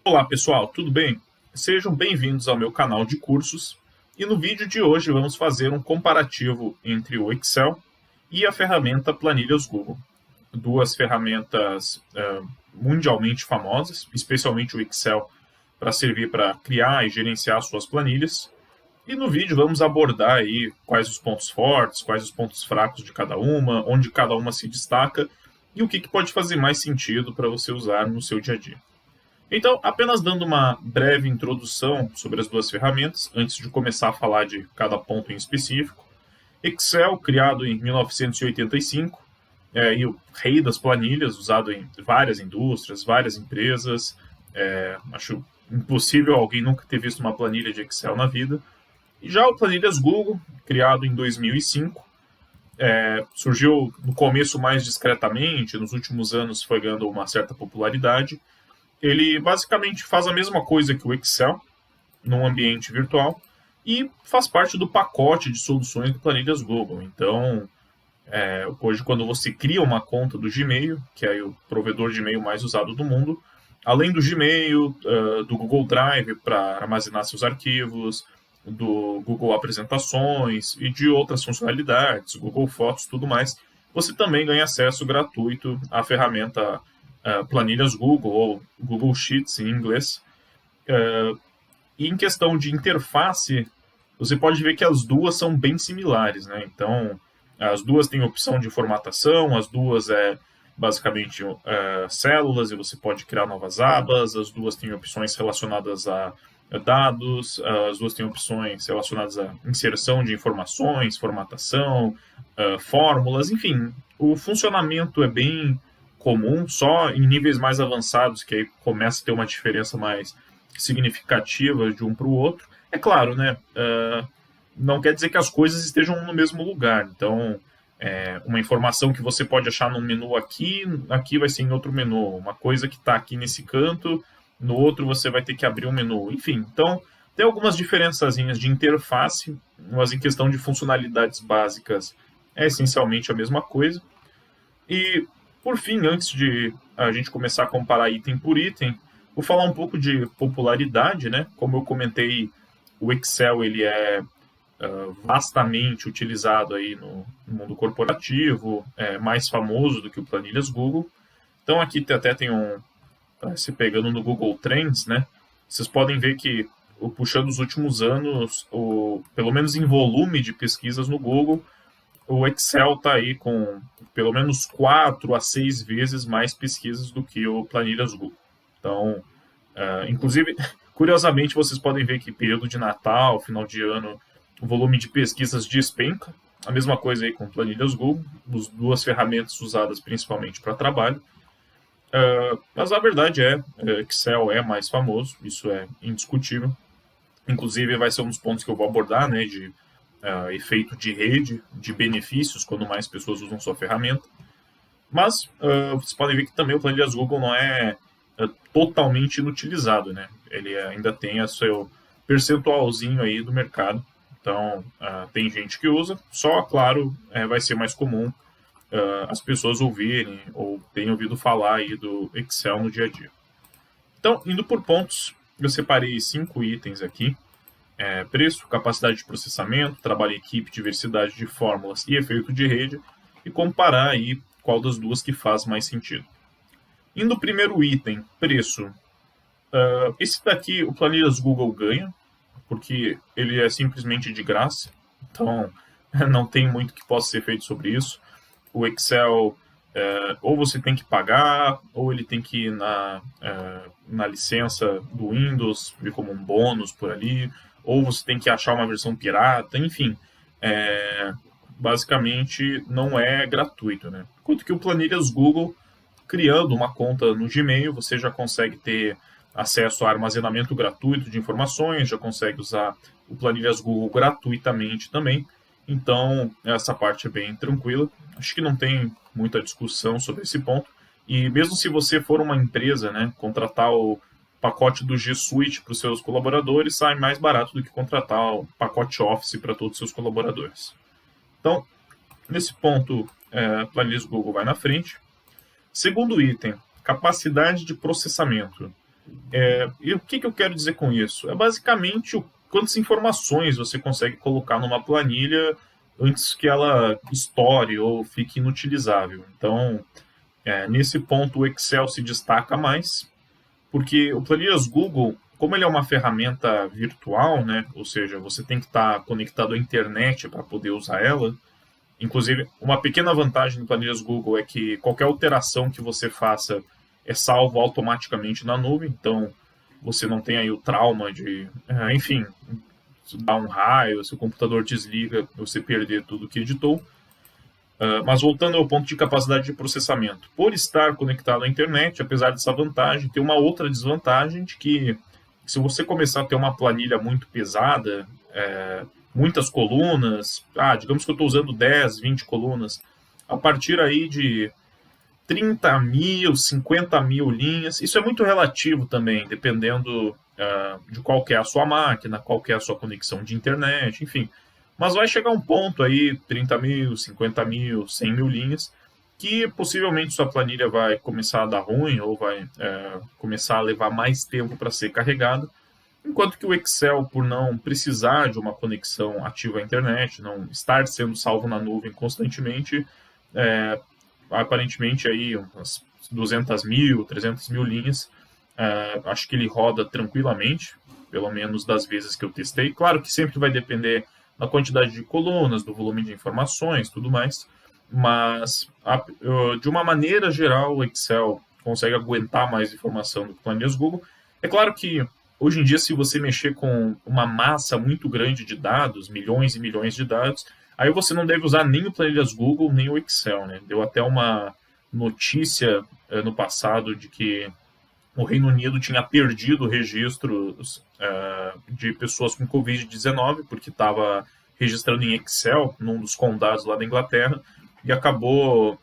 Olá pessoal, tudo bem? Sejam bem-vindos ao meu canal de cursos e no vídeo de hoje vamos fazer um comparativo entre o Excel e a ferramenta Planilhas Google. Duas ferramentas mundialmente famosas, especialmente o Excel para servir para criar e gerenciar suas planilhas. E no vídeo vamos abordar aí quais os pontos fortes, quais os pontos fracos de cada uma, onde cada uma se destaca e o que pode fazer mais sentido para você usar no seu dia a dia. Então, apenas dando uma breve introdução sobre as duas ferramentas, antes de começar a falar de cada ponto em específico. Excel, criado em 1985, e o rei das planilhas, usado em várias indústrias, várias empresas. Acho impossível alguém nunca ter visto uma planilha de Excel na vida. E já o Planilhas Google, criado em 2005, surgiu no começo mais discretamente, nos últimos anos foi ganhando uma certa popularidade. Ele basicamente faz a mesma coisa que o Excel, num ambiente virtual, e faz parte do pacote de soluções do Planilhas Google. Então, hoje, quando você cria uma conta do Gmail, que é o provedor de e-mail mais usado do mundo, além do Gmail, do Google Drive para armazenar seus arquivos, do Google Apresentações e de outras funcionalidades, Google Fotos, tudo mais, você também ganha acesso gratuito à ferramenta Planilhas Google, ou Google Sheets em inglês. E em questão de interface, você pode ver que as duas são bem similares, né? Então, as duas têm opção de formatação, as duas basicamente células, e você pode criar novas abas, as duas têm opções relacionadas a dados, as duas têm opções relacionadas à inserção de informações, formatação, fórmulas, enfim. O funcionamento é bem comum, só em níveis mais avançados, que aí começa a ter uma diferença mais significativa de um para o outro. É claro, né? Não quer dizer que as coisas estejam no mesmo lugar. Então, uma informação que você pode achar num menu aqui vai ser em outro menu. Uma coisa que está aqui nesse canto, no outro você vai ter que abrir um menu. Enfim, então tem algumas diferençazinhas de interface, mas em questão de funcionalidades básicas é essencialmente a mesma coisa. E, por fim, antes de a gente começar a comparar item por item, vou falar um pouco de popularidade, né? Como eu comentei, o Excel ele é vastamente utilizado aí no mundo corporativo, é mais famoso do que o Planilhas Google. Então aqui até tem se pegando no Google Trends, né? Vocês podem ver que, puxando os últimos anos, pelo menos em volume de pesquisas no Google, o Excel está aí com pelo menos 4 a 6 vezes mais pesquisas do que o Planilhas Google. Então, inclusive, curiosamente, vocês podem ver que período de Natal, final de ano, o volume de pesquisas despenca. A mesma coisa aí com Planilhas Google, as duas ferramentas usadas principalmente para trabalho. Mas a verdade Excel é mais famoso, isso é indiscutível. Inclusive, vai ser um dos pontos que eu vou abordar, né, de efeito de rede, de benefícios quando mais pessoas usam sua ferramenta. Mas vocês podem ver que também o Planilhas Google não é totalmente inutilizado, né? Ele ainda tem o seu percentualzinho aí do mercado. Então, tem gente que usa, só, claro, vai ser mais comum as pessoas ouvirem ou terem ouvido falar aí do Excel no dia a dia. Então, indo por pontos, eu separei 5 itens aqui. Preço, capacidade de processamento, trabalho em equipe, diversidade de fórmulas e efeito de rede, e comparar aí qual das duas que faz mais sentido. Indo o primeiro item, preço. Esse daqui, o Planilhas Google ganha, porque ele é simplesmente de graça, então não tem muito que possa ser feito sobre isso. O Excel, ou você tem que pagar, ou ele tem que ir na licença do Windows, vir como um bônus por ali, ou você tem que achar uma versão pirata, enfim. Basicamente não é gratuito, né? Enquanto que o Planilhas Google, criando uma conta no Gmail, você já consegue ter acesso a armazenamento gratuito de informações, já consegue usar o Planilhas Google gratuitamente também. Então, essa parte é bem tranquila. Acho que não tem muita discussão sobre esse ponto. E mesmo se você for uma empresa, né, contratar o pacote do G Suite para os seus colaboradores, sai mais barato do que contratar o pacote Office para todos os seus colaboradores. Então, nesse ponto, Planilhas Google vai na frente. Segundo item, capacidade de processamento. E o que eu quero dizer com isso? É basicamente quantas informações você consegue colocar numa planilha antes que ela estoure ou fique inutilizável. Então, nesse ponto, o Excel se destaca mais, porque o Planilhas Google, como ele é uma ferramenta virtual, né, ou seja, você tem que estar conectado à internet para poder usar ela. Inclusive, uma pequena vantagem do Planilhas Google é que qualquer alteração que você faça é salvo automaticamente na nuvem, então você não tem aí o trauma de, enfim, dar um raio, se o computador desliga, você perder tudo que editou. Mas voltando ao ponto de capacidade de processamento, por estar conectado à internet, apesar dessa vantagem, tem uma outra desvantagem de que se você começar a ter uma planilha muito pesada, muitas colunas, digamos que eu estou usando 10, 20 colunas, a partir aí de 30 mil, 50 mil linhas, isso é muito relativo também, dependendo de qual que é a sua máquina, qual que é a sua conexão de internet, enfim. Mas vai chegar um ponto aí, 30 mil, 50 mil, 100 mil linhas, que possivelmente sua planilha vai começar a dar ruim ou vai começar a levar mais tempo para ser carregada, enquanto que o Excel, por não precisar de uma conexão ativa à internet, não estar sendo salvo na nuvem constantemente, aparentemente aí umas 200 mil, 300 mil linhas, acho que ele roda tranquilamente, pelo menos das vezes que eu testei. Claro que sempre vai depender da quantidade de colunas, do volume de informações, tudo mais, mas de uma maneira geral o Excel consegue aguentar mais informação do que o Planilhas Google. É claro que hoje em dia, se você mexer com uma massa muito grande de dados, milhões e milhões de dados, aí você não deve usar nem o Planilhas Google, nem o Excel, né? Deu até uma notícia no passado de que o Reino Unido tinha perdido registros de pessoas com Covid-19, porque estava registrando em Excel, num dos condados lá da Inglaterra, e acabou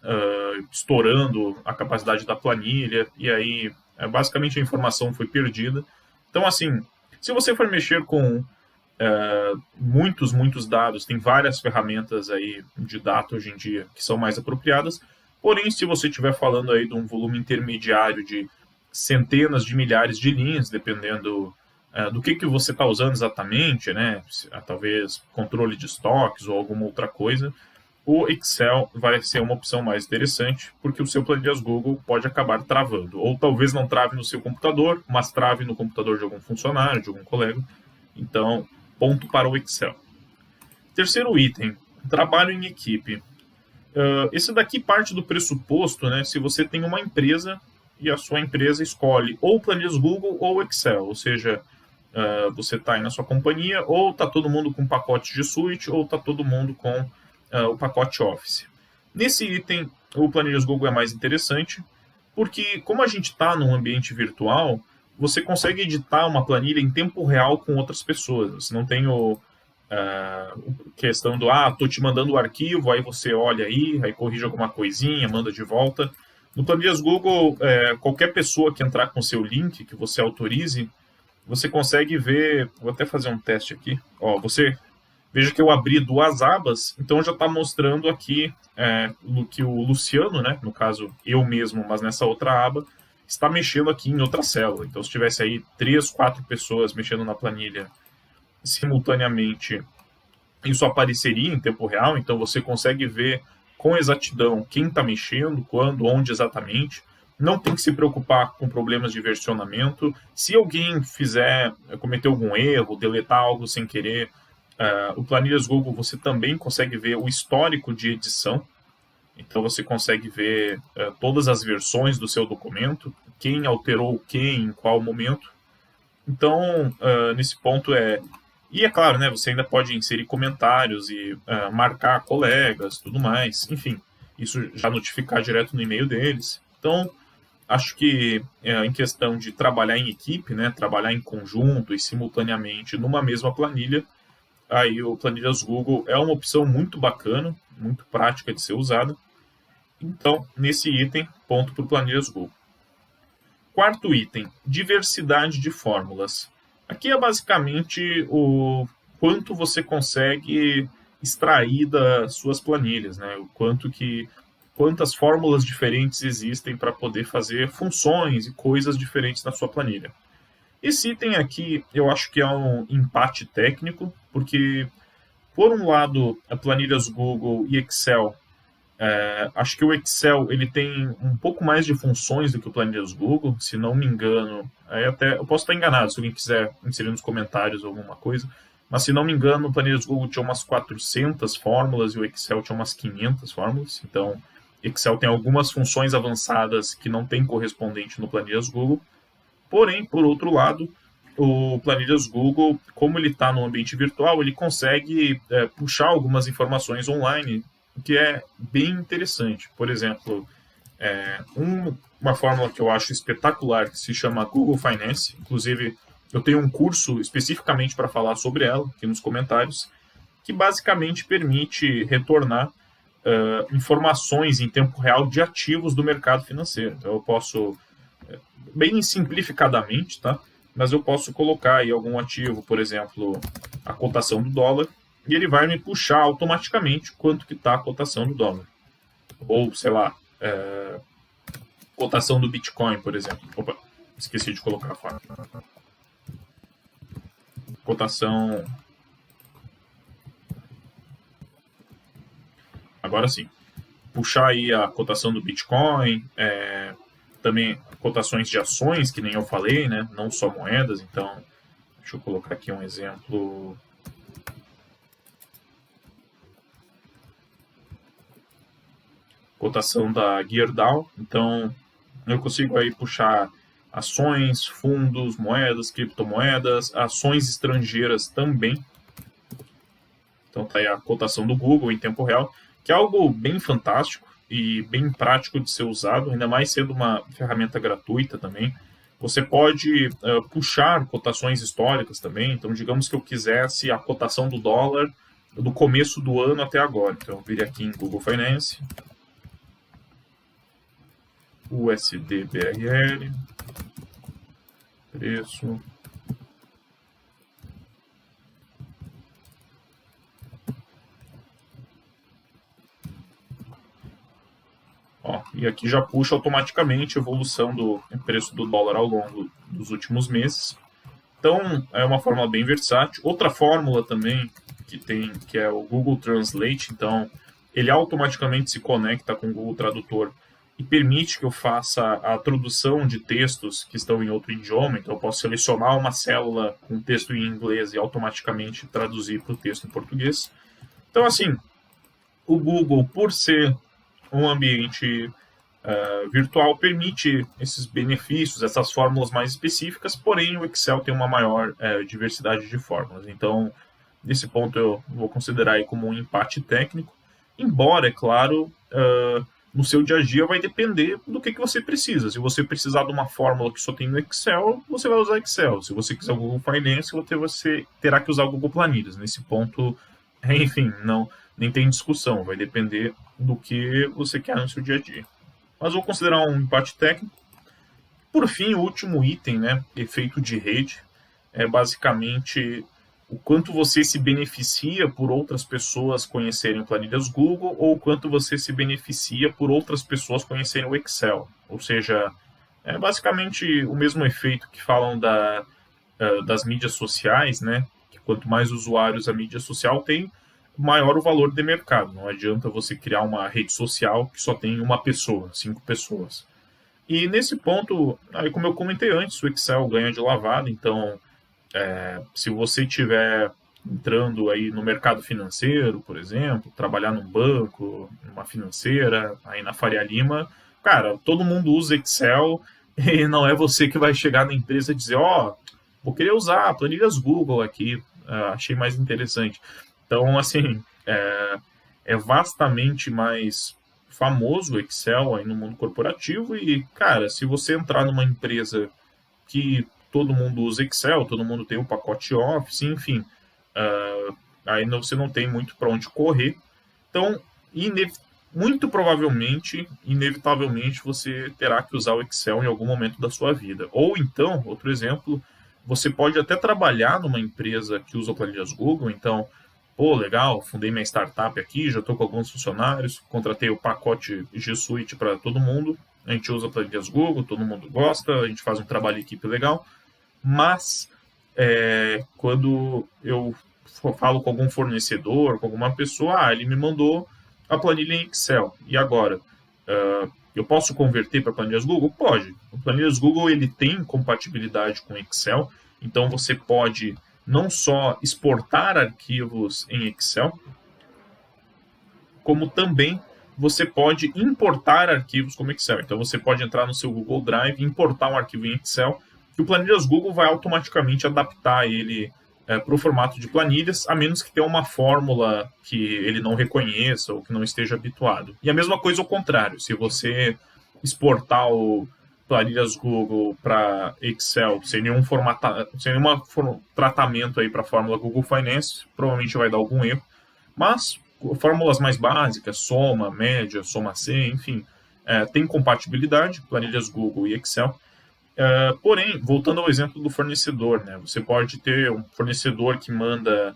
estourando a capacidade da planilha, e aí basicamente a informação foi perdida. Então, assim, se você for mexer com muitos dados, tem várias ferramentas aí de data hoje em dia que são mais apropriadas, porém, se você estiver falando aí de um volume intermediário de centenas de milhares de linhas, dependendo do que você está usando exatamente, né? Talvez controle de estoques ou alguma outra coisa, o Excel vai ser uma opção mais interessante, porque o seu Planilhas Google pode acabar travando. Ou talvez não trave no seu computador, mas trave no computador de algum funcionário, de algum colega. Então, ponto para o Excel. Terceiro item, trabalho em equipe. Esse daqui parte do pressuposto, né? Se você tem uma empresa e a sua empresa escolhe ou Planilhas Google ou Excel, ou seja, você está aí na sua companhia, ou está todo mundo com pacote de suite, ou está todo mundo com o pacote Office. Nesse item, o Planilhas Google é mais interessante, porque como a gente está num ambiente virtual, você consegue editar uma planilha em tempo real com outras pessoas. Você não tem questão do, tô te mandando o arquivo, aí você olha aí corrige alguma coisinha, manda de volta. No Planilhas Google, qualquer pessoa que entrar com seu link, que você autorize, você consegue ver, vou até fazer um teste aqui, veja que eu abri duas abas, então já está mostrando aqui que o Luciano, né, no caso eu mesmo, mas nessa outra aba, está mexendo aqui em outra célula. Então se tivesse aí 3, 4 pessoas mexendo na planilha simultaneamente, isso apareceria em tempo real, então você consegue ver com exatidão quem está mexendo, quando, onde exatamente. Não tem que se preocupar com problemas de versionamento. Se alguém cometer algum erro, deletar algo sem querer, o Planilhas Google você também consegue ver o histórico de edição. Então você consegue ver todas as versões do seu documento, quem alterou o que em qual momento. Então, nesse ponto E é claro, né, você ainda pode inserir comentários e marcar colegas, tudo mais. Enfim, isso já notificar direto no e-mail deles. Então, acho que em questão de trabalhar em equipe, né, trabalhar em conjunto e simultaneamente numa mesma planilha, aí o Planilhas Google é uma opção muito bacana, muito prática de ser usada. Então, nesse item, ponto para o Planilhas Google. Quarto item, diversidade de fórmulas. Aqui é basicamente o quanto você consegue extrair das suas planilhas, né? O quanto que quantas fórmulas diferentes existem para poder fazer funções e coisas diferentes na sua planilha. Esse item aqui eu acho que é um empate técnico, porque, por um lado, a planilhas Google e Excel, acho que o Excel ele tem um pouco mais de funções do que o planilhas Google, se não me engano. Aí até, eu posso estar enganado, se alguém quiser inserir nos comentários alguma coisa, mas se não me engano, o planilhas Google tinha umas 400 fórmulas e o Excel tinha umas 500 fórmulas. Então, Excel tem algumas funções avançadas que não tem correspondente no planilhas Google. Porém, por outro lado, o planilhas Google, como ele está no ambiente virtual, ele consegue puxar algumas informações online, o que é bem interessante. Por exemplo, uma fórmula que eu acho espetacular, que se chama Google Finance, inclusive eu tenho um curso especificamente para falar sobre ela, aqui nos comentários, que basicamente permite retornar informações em tempo real de ativos do mercado financeiro. Então eu posso, bem simplificadamente, tá? Mas eu posso colocar aí algum ativo, por exemplo, a cotação do dólar, e ele vai me puxar automaticamente quanto que está a cotação do dólar. Ou, sei lá, cotação do Bitcoin, por exemplo. Opa, esqueci de colocar a fórmula. Cotação... Agora sim. Puxar aí a cotação do Bitcoin, também cotações de ações, que nem eu falei, né? Não só moedas. Então, deixa eu colocar aqui um exemplo. Cotação da Gerdau. Então, eu consigo aí puxar ações, fundos, moedas, criptomoedas, ações estrangeiras também. Então, tá aí a cotação do Google em tempo real, que é algo bem fantástico e bem prático de ser usado, ainda mais sendo uma ferramenta gratuita também. Você pode puxar cotações históricas também. Então, digamos que eu quisesse a cotação do dólar do começo do ano até agora. Então, eu viria aqui em Google Finance, USD/BRL, preço, e aqui já puxa automaticamente a evolução do preço do dólar ao longo dos últimos meses. Então, é uma fórmula bem versátil. Outra fórmula também que tem, que é o Google Translate. Então, ele automaticamente se conecta com o Google Tradutor e permite que eu faça a tradução de textos que estão em outro idioma. Então, eu posso selecionar uma célula com texto em inglês e automaticamente traduzir para o texto em português. Então, assim, o Google, por ser um ambiente virtual, permite esses benefícios, essas fórmulas mais específicas, porém o Excel tem uma maior diversidade de fórmulas. Então, nesse ponto eu vou considerar aí como um empate técnico, embora, é claro, no seu dia a dia vai depender do que você precisa. Se você precisar de uma fórmula que só tem no Excel, você vai usar Excel. Se você quiser o Google Finance, você terá que usar o Google Planilhas. Nesse ponto, enfim, nem tem discussão, vai depender do que você quer no seu dia a dia. Mas vou considerar um empate técnico. Por fim, o último item, né, efeito de rede, é basicamente o quanto você se beneficia por outras pessoas conhecerem planilhas Google ou o quanto você se beneficia por outras pessoas conhecerem o Excel. Ou seja, é basicamente o mesmo efeito que falam das mídias sociais, né, que quanto mais usuários a mídia social tem, maior o valor de mercado. Não adianta você criar uma rede social que só tem uma pessoa, 5 pessoas. E nesse ponto, aí como eu comentei antes, o Excel ganha de lavada. Então, se você estiver entrando aí no mercado financeiro, por exemplo, trabalhar num banco, numa financeira, aí na Faria Lima, cara, todo mundo usa Excel e não é você que vai chegar na empresa e dizer, vou querer usar planilhas Google aqui, achei mais interessante. Então, assim, é vastamente mais famoso o Excel aí no mundo corporativo e, cara, se você entrar numa empresa que todo mundo usa Excel, todo mundo tem o pacote Office, enfim, aí você não tem muito para onde correr. Então, muito provavelmente, inevitavelmente, você terá que usar o Excel em algum momento da sua vida. Ou então, outro exemplo, você pode até trabalhar numa empresa que usa planilhas Google. Então, Pô, legal, fundei minha startup aqui, já estou com alguns funcionários, contratei o pacote G Suite para todo mundo, a gente usa planilhas Google, todo mundo gosta, a gente faz um trabalho de equipe legal, mas quando eu falo com algum fornecedor, com alguma pessoa, ele me mandou a planilha em Excel, e agora? Eu posso converter para planilhas Google? Pode. O planilhas Google ele tem compatibilidade com Excel, então você pode não só exportar arquivos em Excel, como também você pode importar arquivos como Excel. Então você pode entrar no seu Google Drive e importar um arquivo em Excel, que o Planilhas Google vai automaticamente adaptar ele para o formato de planilhas, a menos que tenha uma fórmula que ele não reconheça ou que não esteja habituado. E a mesma coisa ao contrário, se você exportar o planilhas Google para Excel sem nenhum tratamento aí para a fórmula Google Finance, provavelmente vai dar algum erro. Mas fórmulas mais básicas, soma, média, soma C, enfim, tem compatibilidade, planilhas Google e Excel. Porém, voltando ao exemplo do fornecedor, né, você pode ter um fornecedor que manda,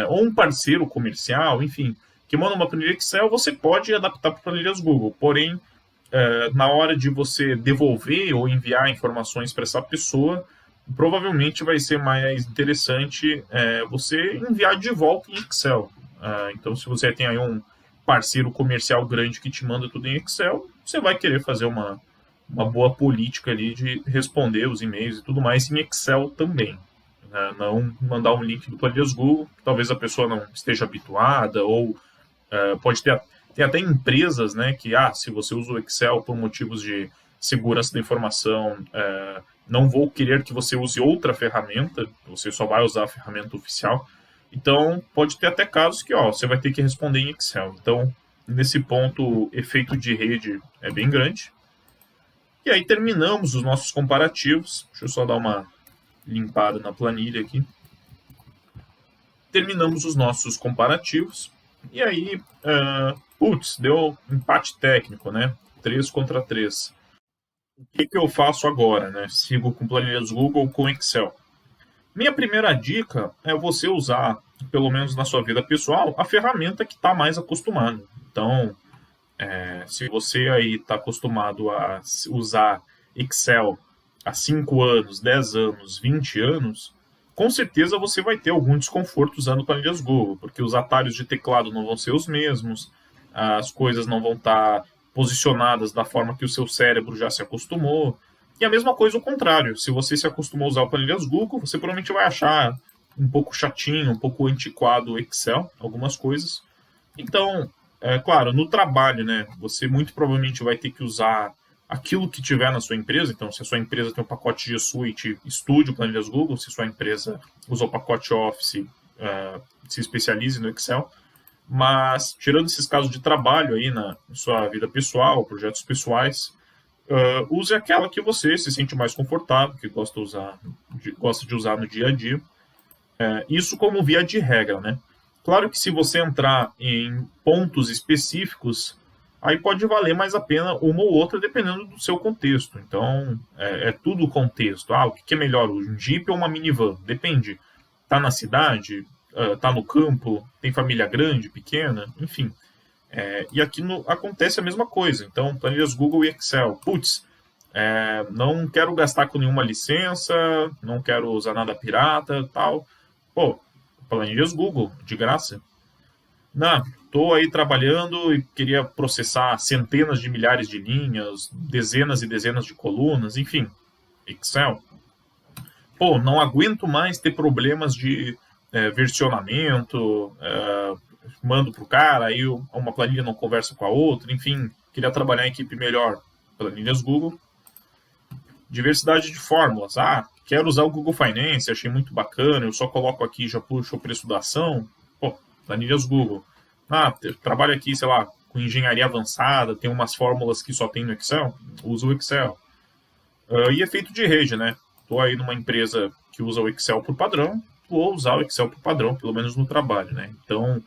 ou um parceiro comercial, enfim, que manda uma planilha Excel, você pode adaptar para planilhas Google. Porém, na hora de você devolver ou enviar informações para essa pessoa, provavelmente vai ser mais interessante você enviar de volta em Excel. Então, se você tem aí um parceiro comercial grande que te manda tudo em Excel, você vai querer fazer uma boa política ali de responder os e-mails e tudo mais em Excel também. Não mandar um link do Planilhas Google, que talvez a pessoa não esteja habituada, ou pode ter tem até empresas, né, que se você usa o Excel por motivos de segurança da informação, não vou querer que você use outra ferramenta, você só vai usar a ferramenta oficial. Então, pode ter até casos que você vai ter que responder em Excel. Então, nesse ponto, o efeito de rede é bem grande. E aí terminamos os nossos comparativos. Deixa eu só dar uma limpada na planilha aqui. Terminamos os nossos comparativos. E aí, deu empate técnico, né? 3-3. O que eu faço agora, né? Sigo com planilhas Google ou com Excel? Minha primeira dica é você usar, pelo menos na sua vida pessoal, a ferramenta que está mais acostumado. Então, se você aí está acostumado a usar Excel há 5 anos, 10 anos, 20 anos, com certeza você vai ter algum desconforto usando planilhas Google, porque os atalhos de teclado não vão ser os mesmos, as coisas não vão estar posicionadas da forma que o seu cérebro já se acostumou. E a mesma coisa ao contrário. Se você se acostumou a usar o planilhas Google, você provavelmente vai achar um pouco chatinho, um pouco antiquado o Excel, algumas coisas. Então, claro, no trabalho, né, você muito provavelmente vai ter que usar aquilo que tiver na sua empresa. Então, se a sua empresa tem um pacote G Suite, estude o planilhas Google. Se a sua empresa usa o pacote Office, se especialize no Excel. Mas, tirando esses casos de trabalho aí na sua vida pessoal, projetos pessoais, use aquela que você se sente mais confortável, que gosta de usar no dia a dia. Isso como via de regra, né? Claro que se você entrar em pontos específicos, aí pode valer mais a pena uma ou outra, dependendo do seu contexto. Então, tudo contexto. O que é melhor, um Jeep ou uma minivan? Depende. Tá na cidade? Tá no campo? Tem família grande, pequena? Enfim. E aqui acontece a mesma coisa. Então, planilhas Google e Excel. Não quero gastar com nenhuma licença, não quero usar nada pirata, tal. Planilhas Google, de graça. Não, estou aí trabalhando e queria processar centenas de milhares de linhas, dezenas e dezenas de colunas, enfim, Excel. Não aguento mais ter problemas de versionamento, mando para o cara, aí uma planilha não conversa com a outra, enfim, queria trabalhar em equipe melhor, planilhas Google. Diversidade de fórmulas. Quero usar o Google Finance, achei muito bacana, eu só coloco aqui e já puxo o preço da ação. Planilhas Google. Trabalho aqui, sei lá, com engenharia avançada, tem umas fórmulas que só tem no Excel, uso o Excel. E efeito de rede, né? Estou aí numa empresa que usa o Excel por padrão, vou usar o Excel por padrão, pelo menos no trabalho, né? Então,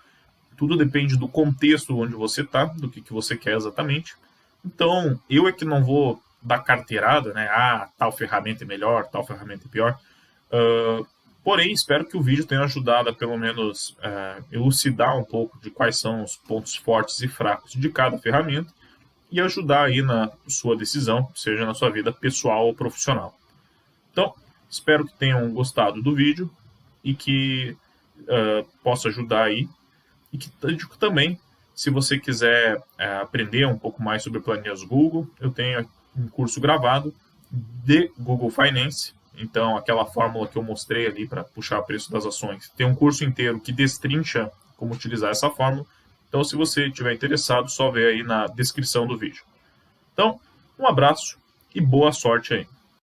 tudo depende do contexto onde você está, do que você quer exatamente. Então, eu que não vou dar carteirada, né? Tal ferramenta é melhor, tal ferramenta é pior. Porém, espero que o vídeo tenha ajudado a pelo menos elucidar um pouco de quais são os pontos fortes e fracos de cada ferramenta e ajudar aí na sua decisão, seja na sua vida pessoal ou profissional. Então, espero que tenham gostado do vídeo e que possa ajudar aí. E que também, se você quiser aprender um pouco mais sobre planilhas Google, eu tenho um curso gravado de Google Finance. Então, aquela fórmula que eu mostrei ali para puxar o preço das ações. Tem um curso inteiro que destrincha como utilizar essa fórmula. Então, se você estiver interessado, só vê aí na descrição do vídeo. Então, um abraço e boa sorte aí.